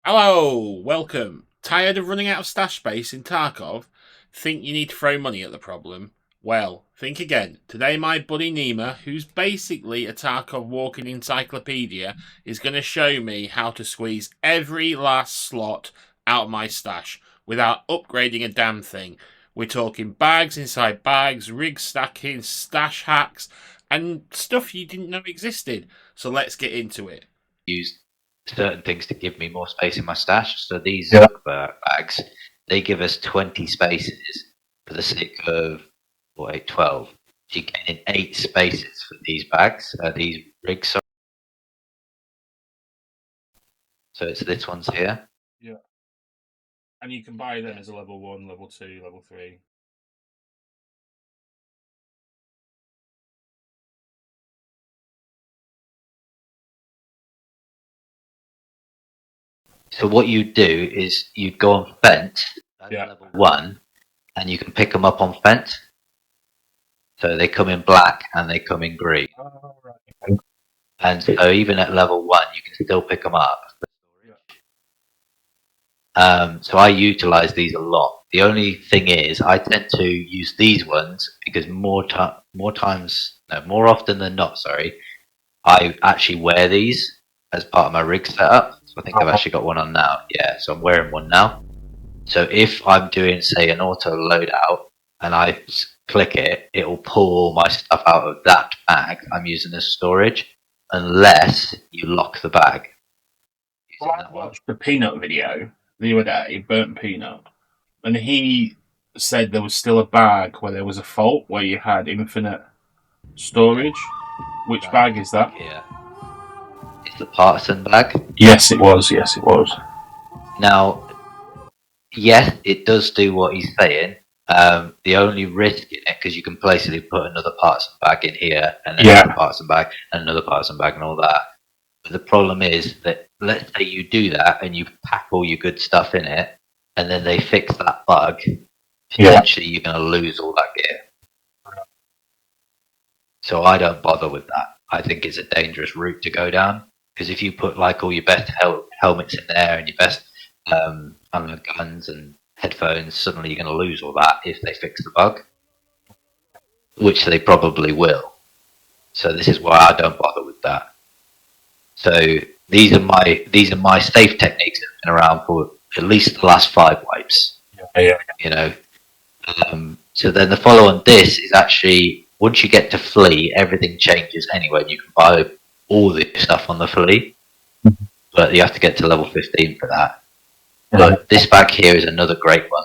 Hello, welcome. Tired of running out of stash space in Tarkov? Think you need to throw money at the problem? Well, think again. Today my buddy Nima, who's basically a Tarkov walking encyclopedia, is going to show me how to squeeze every last slot out of my stash without upgrading a damn thing. We're talking bags inside bags, rig stacking, stash hacks, and stuff you didn't know existed. So let's get into it. Use certain things to give me more space in my stash. So these bags, they give us 20 spaces for the sake of 12. So you get in 8 spaces for these bags, these rigs. Sorry. So it's this one's here. Yeah. And you can buy them as a level 1, level 2, level 3. So what you do is you go on Fence at level 1, and you can pick them up on Fence. So they come in black and they come in green. Oh, right. And so even at level 1, you can still pick them up. So I utilize these a lot. The only thing is, I tend to use these ones because more often than not, I actually wear these as part of my rig setup. So I think I've actually got one on now. Yeah, so I'm wearing one now. So if I'm doing, say, an auto loadout and I click it, it will pull all my stuff out of that bag I'm using as storage, unless you lock the bag. Well, I watched the Peanut video the other day, Burnt Peanut, and he said there was still a bag where there was a fault where you had infinite storage. Which bag is that? Yeah. It's the partisan bag. Yes, it was. Yes, it was. Now, yes, it does do what he's saying. The only risk in it, because you can basically put another partisan bag in here, and then another partisan bag, and another partisan bag, and all that. But the problem is that, let's say you do that, and you pack all your good stuff in it, and then they fix that bug, potentially you're going to lose all that gear. So I don't bother with that. I think it's a dangerous route to go down, because if you put like all your best helmets in there and your best guns and headphones, suddenly you're going to lose all that if they fix the bug, which they probably will. So this is why I don't bother with that. So these are my safe techniques that have been around for at least the last 5 wipes. You know. So then the follow on this is actually, once you get to Flea, everything changes anyway. You can buy all the stuff on the Flea, but you have to get to level 15 for that. But this bag here is another great one,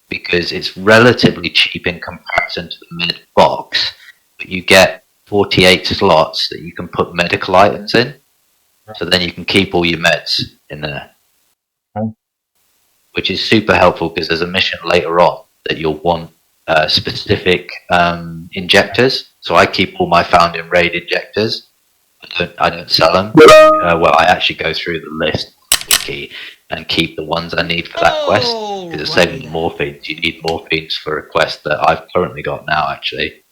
because it's relatively cheap in comparison to the med box, but you get 48 slots that you can put medical items in, so then you can keep all your meds in there, which is super helpful, because there's a mission later on that you'll want specific injectors. So I keep all my found in raid injectors. I don't sell them. Well, I actually go through the list and keep the ones I need for that quest. Because the same with morphines. You need morphines for a quest that I've currently got now, actually,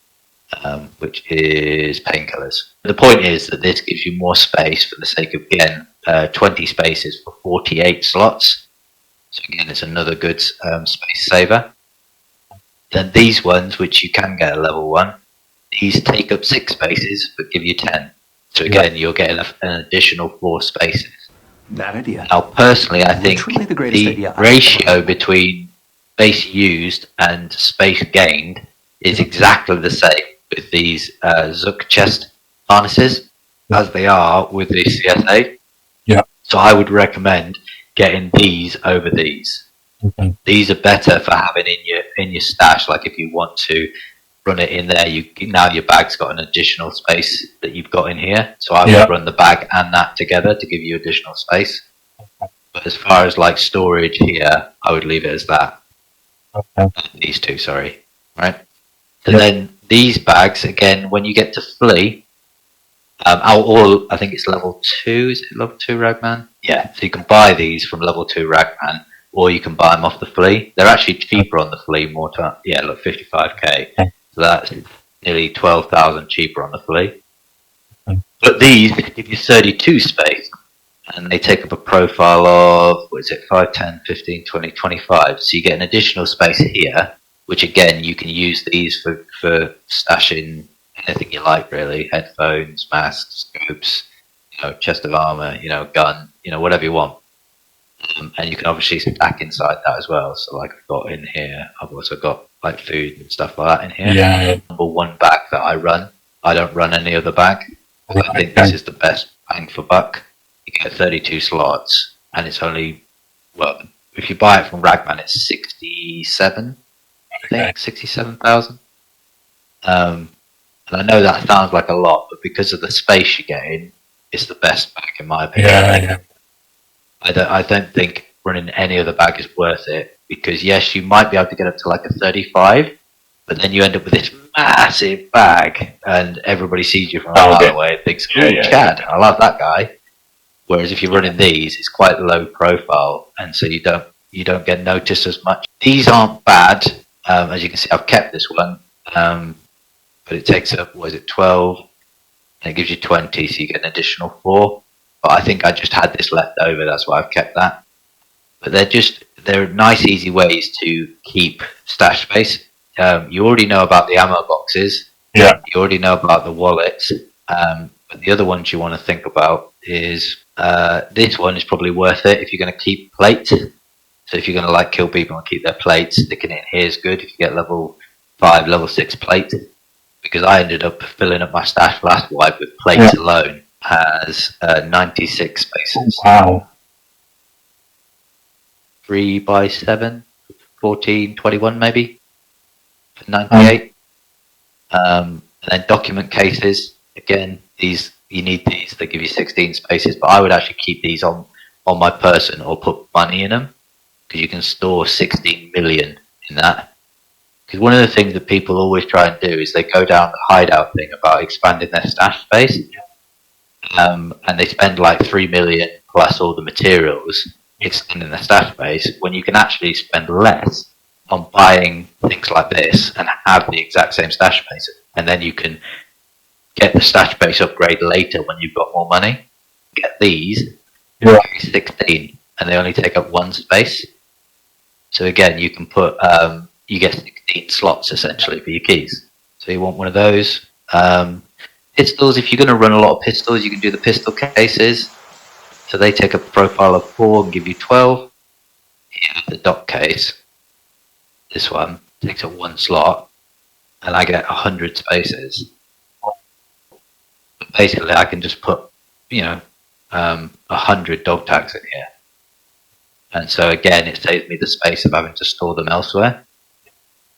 which is painkillers. The point is that this gives you more space for the sake of, again, 20 spaces for 48 slots. So again, it's another good space saver. Then these ones, which you can get at level 1, these take up 6 spaces but give you 10. So again, you're getting an additional 4 spaces. Bad idea. Now, personally, I think the ratio between space used and space gained is exactly the same with these Zuck chest harnesses as they are with the CSA. Yeah. So I would recommend getting these over these. These are better for having in your stash. Like if you want to run it in there, now your bag's got an additional space that you've got in here. So I would run the bag and that together to give you additional space. But as far as like storage here, I would leave it as that. These two, sorry. Right. So then these bags, again, when you get to Flea, I think it's level 2. Is it level 2 Ragman? Yeah. So you can buy these from level 2 Ragman, or you can buy them off the Flea. They're actually cheaper on the Flea, look, 55k. So that's nearly 12,000 cheaper on the Flea. But these give you 32 space. and they take up a profile of, what is it, 5, 10, 15, 20, 25. So you get an additional space here, which again, you can use these for stashing anything you like, really. Headphones, masks, scopes, chest of armor, gun, whatever you want. And you can obviously stack inside that as well. So like I've got in here, I've also got like food and stuff like that in here. Yeah. Number one bag that I run. I don't run any other bag. I think this is the best bang for buck. You get 32 slots, and it's only, well, if you buy it from Ragman, it's 67, I think, 67,000. And I know that sounds like a lot, but because of the space you get in, it's the best bag in my opinion. Yeah. I don't think running any other bag is worth it, because yes, you might be able to get up to like a 35, but then you end up with this massive bag, and everybody sees you from a mile away and thinks, "Oh, Chad, I love that guy." Whereas if you're running these, it's quite low profile, and so you don't get noticed as much. These aren't bad, as you can see. I've kept this one, but it takes up, 12, and it gives you 20, so you get an additional 4. But I think I just had this left over, that's why I've kept that. But they're nice, easy ways to keep stash space. You already know about the ammo boxes. Yeah. You already know about the wallets. But the other ones you want to think about is this one is probably worth it if you're going to keep plates. So if you're going to like kill people and keep their plates, sticking it in here is good if you get level 5, level 6 plate. Because I ended up filling up my stash last wipe with plates alone as 96 spaces. Wow. 3 by 7, 14, 21 maybe, for 98. And then document cases, again, you need these, they give you 16 spaces, but I would actually keep these on my person or put money in them, because you can store 16 million in that. Because one of the things that people always try and do is they go down the hideout thing about expanding their stash space, and they spend like 3 million plus all the materials extending their stash space, when you can actually spend less on buying things like this and have the exact same stash space, and then you can get the stash base upgrade later when you've got more money. Get these, 16, and they only take up 1 space. So again, you can put you get 16 slots essentially for your keys. So you want one of those. Pistols, if you're going to run a lot of pistols, you can do the pistol cases. So they take up a profile of 4 and give you 12. Here's the dock case. This one takes up 1 slot, and I get 100 spaces. But basically, I can just put, 100 dog tags in here. And so again, it saves me the space of having to store them elsewhere.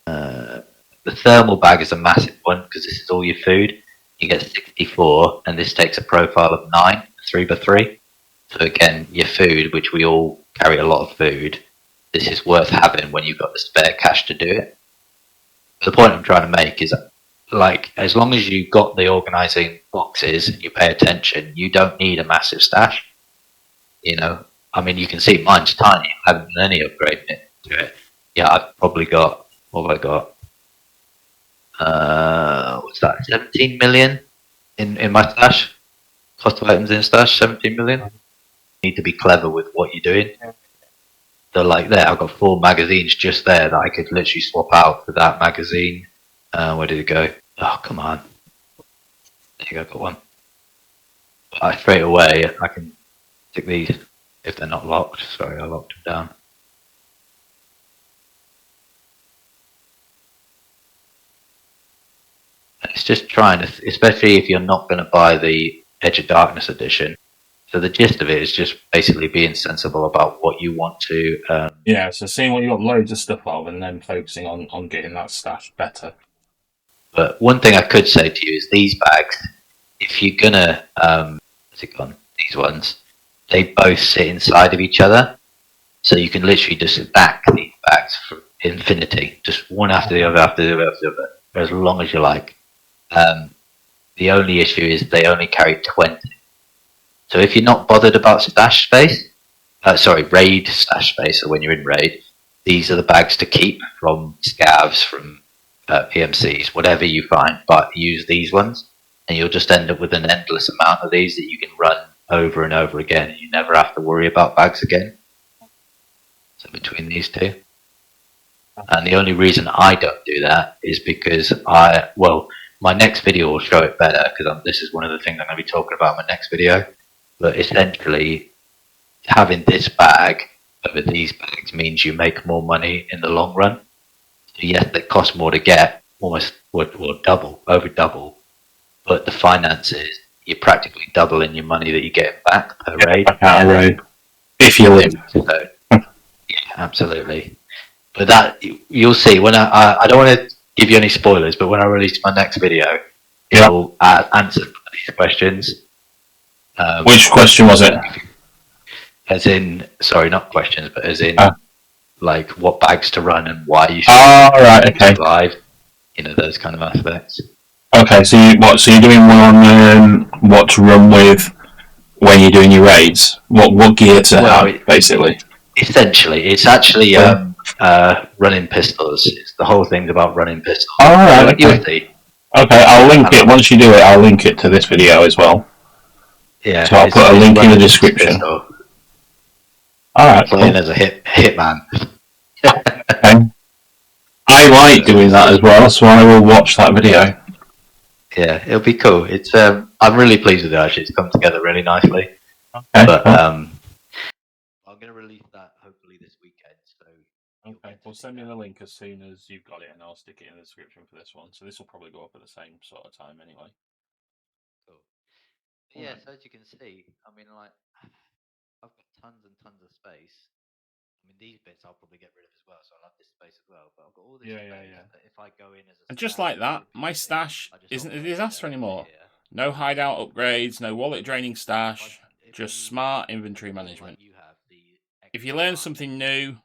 The thermal bag is a massive one, because this is all your food. You get 64, and this takes a profile of 9, 3 by 3. So again, your food, which we all carry a lot of food, this is worth having when you've got the spare cash to do it. The point I'm trying to make is, like, as long as you've got the organising boxes and you pay attention, you don't need a massive stash. I mean, you can see mine's tiny. I haven't done any upgrading to it. Yeah, I've probably got, what have I got? What's that? 17 million in my stash. Cost of items in stash, 17 million. You need to be clever with what you're doing. So like there, I've got 4 magazines just there that I could literally swap out for that magazine. Where did it go? Oh, come on. There you go, got one. Straight away, I can stick these if they're not locked. Sorry, I locked them down. It's just trying to, especially if you're not going to buy the Edge of Darkness edition. So the gist of it is just basically being sensible about what you want to. So seeing what you got loads of stuff of, and then focusing on getting that stash better. But one thing I could say to you is these bags, if you're gonna, what's it gone? These ones, they both sit inside of each other, so you can literally just stack these bags for infinity, just one after the other, after the other, after the other, for as long as you like. The only issue is they only carry 20. So if you're not bothered about stash space, raid stash space, so when you're in raid, these are the bags to keep from scavs, from PMCs, whatever you find, but use these ones, and you'll just end up with an endless amount of these that you can run over and over again, and you never have to worry about bags again. So between these two. And the only reason I don't do that is because my next video will show it better, because this is one of the things I'm going to be talking about in my next video. But essentially, having this bag over these bags means you make more money in the long run. So yes, they cost more to get, almost over double. But the finances, you're practically doubling your money that you're getting back per raid. If you live. So, yeah, absolutely. But that, you'll see, when I don't want to give you any spoilers, but when I release my next video, it'll answer these questions. Which question was it? As in, sorry, not questions, but as in, like, what bags to run and why you should right, okay. live, those kind of aspects. Okay, so you're doing one on what to run with when you're doing your raids? What gear to have, basically? Essentially, it's actually running pistols. It's the whole thing's about running pistols. Alright, okay. Okay, I'll link it. Once you do it, I'll link it to this video as well. Yeah. So I'll put a link in the description. Alright. Playing as a hitman. Okay. I like doing that as well, so I will watch that video. Yeah, it'll be cool. It's I'm really pleased with it, actually. It's come together really nicely. Okay. But I'm going to release that hopefully this weekend. So okay, well, send me the link as soon as you've got it, and I'll stick it in the description for this one. So this will probably go up at the same sort of time anyway. Cool. Yeah, so as you can see, I mean, like, I've got tons and tons of space. I mean, these bits I'll probably get rid of as well, so I'll have this space as well. But I've got all this space that if I go in as a and just like that, my stash isn't a disaster anymore. No hideout upgrades, no wallet draining stash, just smart inventory management. If you learn something new,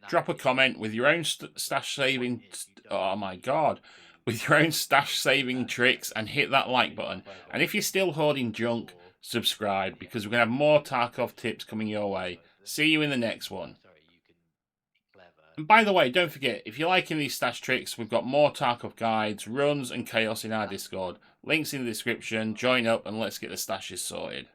drop a comment with your own stash saving. Oh my god. With your own stash saving tricks and hit that like button. And if you're still hoarding junk, subscribe, because we're going to have more Tarkov tips coming your way. See you in the next one. And by the way, don't forget, if you're liking these stash tricks, we've got more Tarkov guides, runs and chaos in our Discord. Links in the description. Join up and let's get the stashes sorted.